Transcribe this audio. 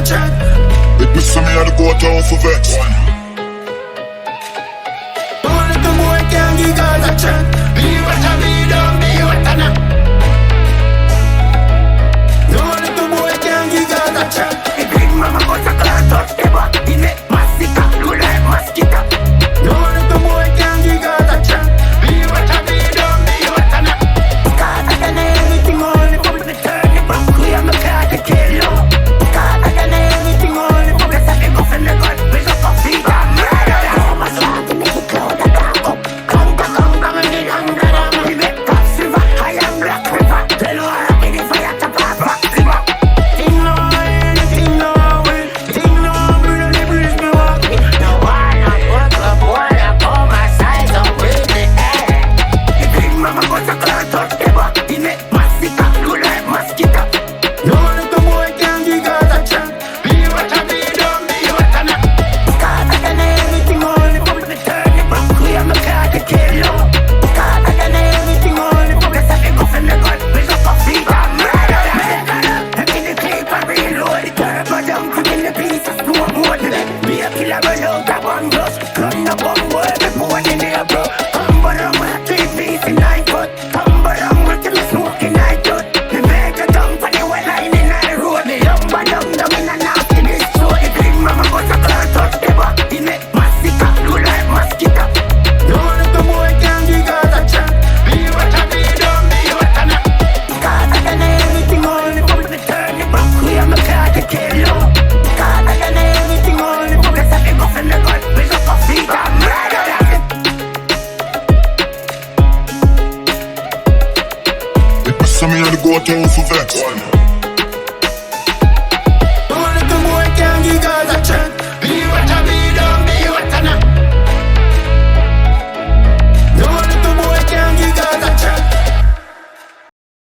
check. Make me see me had to go town for vex. Don't let the boy can't give God a check. Be what I be, don't be what I not. Don't let the boy can't give God a check. The big mama got a car touch the back. He make massacre, look like mosquito. Don't let the boy can't give God a check. Be what I be, don't be what I not. Cause I done anything only for me to turn it back. We am a car to kill you. Cause I done anything only for me to set the go from the gut. We got a feet and murder. I'm a slap to make it cloud that dark up. Come, and get under them. We make Cops River, I am Black River. Tell you all in the fire to pop back river. Ting no win, ting no win, ting no win, and the breeze me walk. No one up, work up, one up, all my sides up with the air. The big mama got a car touch the back. He make massacre, look like mosquito. Don't let the boy can't give God a check. Be what I be, don't be what I not. Cause I done anything only for me to turn it back. We am a car to kill you. Cause I done anything only for me to set the go from the gut. We got a feet and murder. I'm in the clip and reload the turbo down. I'm in the pieces, no more than that. Be a killer, run out of one brush. Run up on boy, but more than they are bro. Come around with a 3 piece in 9 foot. Come around with the smoking night good. The beg a dump for the well line in the road. The lumber down in a nasty bitch. So the big mama got a car touch the back. He make massacre, look like mosquito. Don't let the boy can't give God a check. Be what I be, don't be what I not. Cause I done anything only for me to turn it back. We am a car to kill you. Cause I done anything only for me to set the go from the gut. We got a feet and murder. Make me see me had to go town for vex.